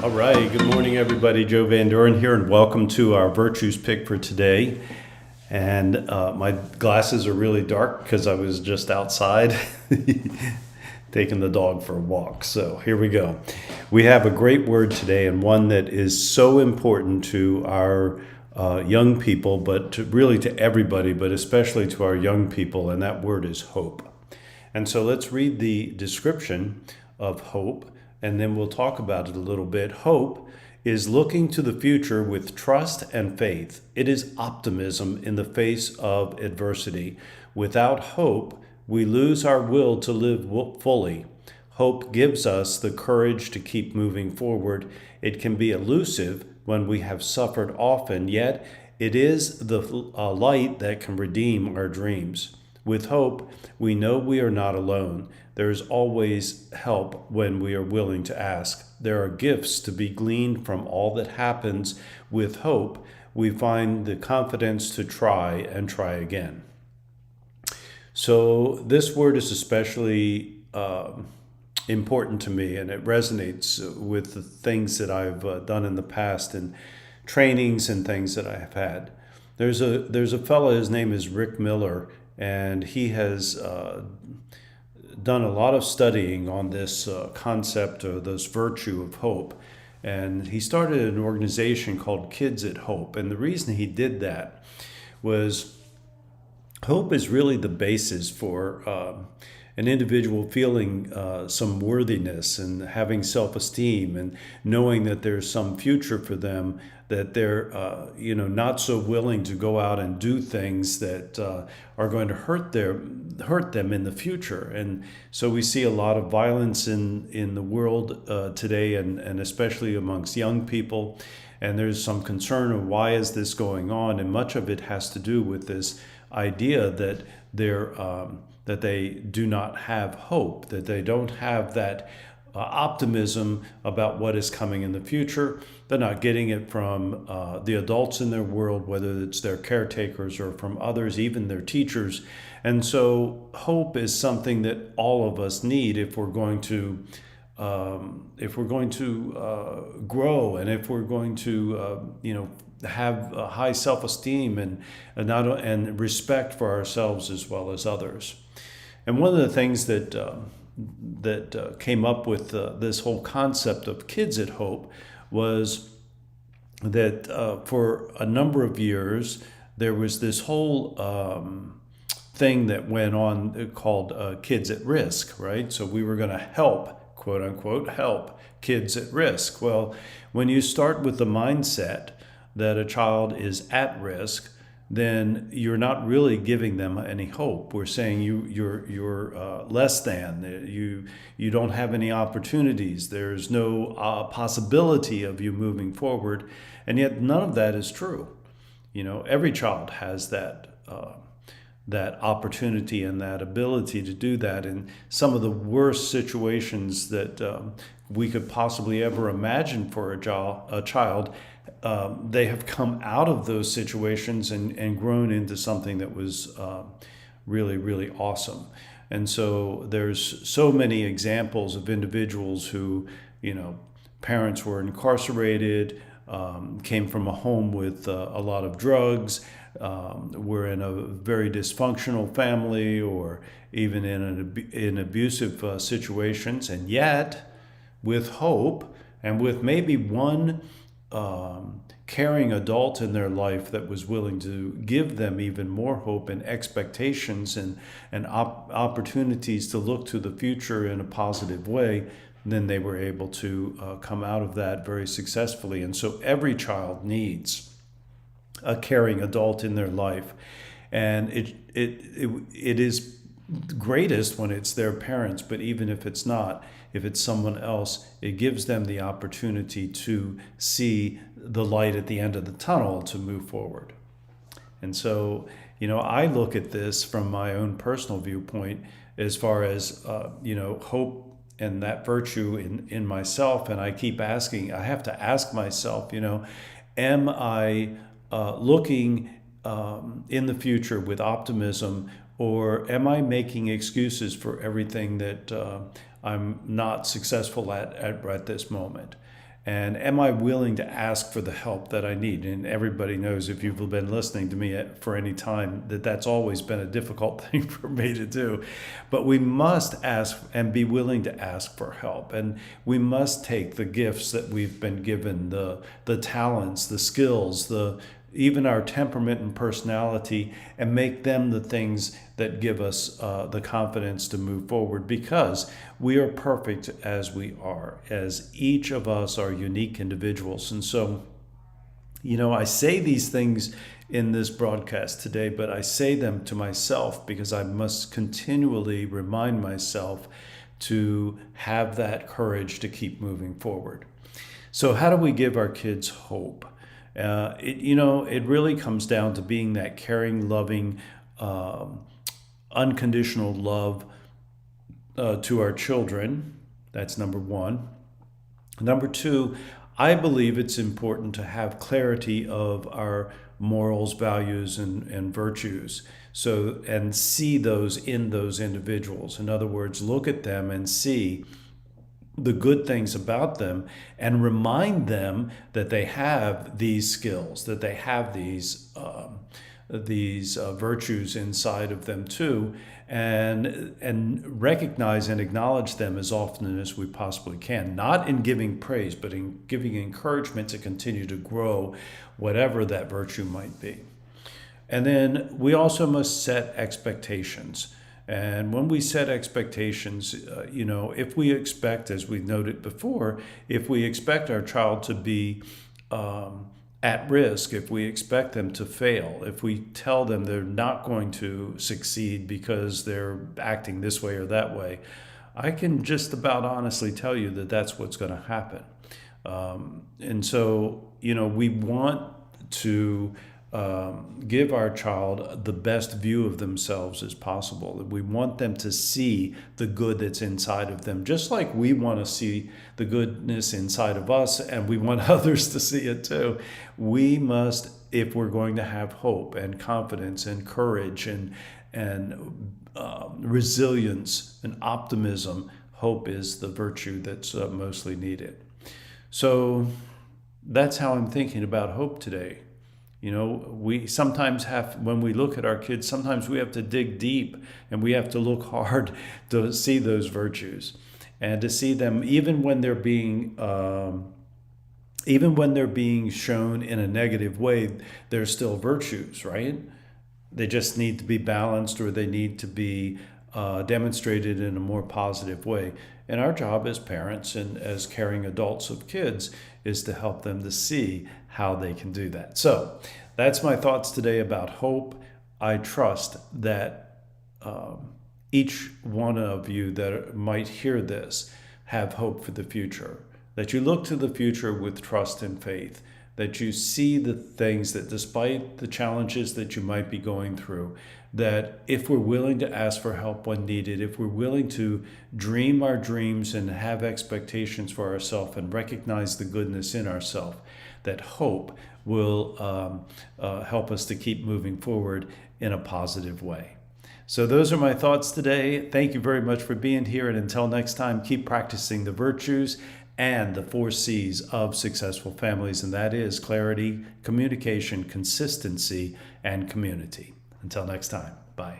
All right, good morning, everybody. Joe Van Doren here, and welcome to our Virtues Pick for today. And my glasses are really dark because I was just outside taking the dog for a walk. So here we go. We have a great word today, and one that is so important to our young people, but really to everybody, but especially to our young people, and that word is hope. And so let's read the description of hope, and then we'll talk about it a little bit. Hope is looking to the future with trust and faith. It is optimism in the face of adversity. Without hope, we lose our will to live fully. Hope gives us the courage to keep moving forward. It can be elusive when we have suffered often, yet it is the light that can redeem our dreams. With hope, we know we are not alone. There is always help when we are willing to ask. There are gifts to be gleaned from all that happens. With hope, we find the confidence to try and try again. So this word is especially important to me, and it resonates with the things that I've done in the past and trainings and things that I have had. There's a fellow, his name is Rick Miller, and he has done a lot of studying on this concept or this virtue of hope. And he started an organization called Kids at Hope. And the reason he did that was hope is really the basis for an individual feeling some worthiness and having self-esteem and knowing that there's some future for them, that they're not so willing to go out and do things that are going to hurt them in the future. And so we see a lot of violence in the world today, and especially amongst young people. And there's some concern of why is this going on, and much of it has to do with this idea that that they do not have hope, that they don't have that optimism about what is coming in the future. They're not getting it from the adults in their world, whether it's their caretakers or from others, even their teachers. And so hope is something that all of us need if we're going to grow, and if we're going to have high self-esteem and respect for ourselves as well as others. And one of the things that came up with this whole concept of Kids at Hope was that for a number of years there was this whole thing that went on called Kids at Risk, right? So we were going to help, quote unquote, help kids at risk. Well, when you start with the mindset that a child is at risk, then you're not really giving them any hope. We're saying you're less than. You don't have any opportunities. There's no possibility of you moving forward, and yet none of that is true. Every child has that opportunity and that ability to do that. In some of the worst situations that we could possibly ever imagine for a child, they have come out of those situations and grown into something that was really, really awesome. And so there's so many examples of individuals who, parents were incarcerated, came from a home with a lot of drugs, were in a very dysfunctional family, or even in abusive situations, and yet with hope and with maybe one caring adult in their life that was willing to give them even more hope and expectations and opportunities to look to the future in a positive way, then they were able to come out of that very successfully. And so every child needs a caring adult in their life, and it is greatest when it's their parents, but even if it's not, if it's someone else, it gives them the opportunity to see the light at the end of the tunnel to move forward. And so, I look at this from my own personal viewpoint as far as, hope and that virtue in myself. And I have to ask myself, am I looking in the future with optimism, or am I making excuses for everything that I'm not successful at right this moment? And am I willing to ask for the help that I need? And everybody knows, if you've been listening to me for any time, that that's always been a difficult thing for me to do. But we must ask and be willing to ask for help. And we must take the gifts that we've been given, the talents, the skills, even our temperament and personality, and make them the things that give us the confidence to move forward, because we are perfect as we are, as each of us are unique individuals. And so, I say these things in this broadcast today, but I say them to myself because I must continually remind myself to have that courage to keep moving forward. So how do we give our kids hope? It really comes down to being that caring, loving, unconditional love to our children. That's number one. Number two, I believe it's important to have clarity of our morals, values, and virtues. And see those in those individuals. In other words, look at them and see the good things about them, and remind them that they have these skills, that they have these virtues inside of them too, and recognize and acknowledge them as often as we possibly can, not in giving praise, but in giving encouragement to continue to grow whatever that virtue might be. And then we also must set expectations. And when we set expectations, if we expect, as we noted before, if we expect our child to be at risk, if we expect them to fail, if we tell them they're not going to succeed because they're acting this way or that way, I can just about honestly tell you that that's what's going to happen. And so, we want to give our child the best view of themselves as possible. We want them to see the good that's inside of them, just like we want to see the goodness inside of us, and we want others to see it too. We must, if we're going to have hope and confidence and courage and resilience and optimism, hope is the virtue that's mostly needed. So that's how I'm thinking about hope today. We sometimes when we look at our kids, sometimes we have to dig deep and we have to look hard to see those virtues, and to see them even when they're being shown in a negative way. They're still virtues, right? They just need to be balanced, or they need to be demonstrated in a more positive way. And our job as parents and as caring adults of kids is to help them to see how they can do that. So that's my thoughts today about hope. I trust that each one of you that might hear this have hope for the future, that you look to the future with trust and faith, that you see the things that, despite the challenges that you might be going through, that if we're willing to ask for help when needed, if we're willing to dream our dreams and have expectations for ourselves and recognize the goodness in ourselves, that hope will help us to keep moving forward in a positive way. So those are my thoughts today. Thank you very much for being here. And until next time, keep practicing the virtues and the 4 C's of successful families. And that is clarity, communication, consistency, and community. Until next time, bye.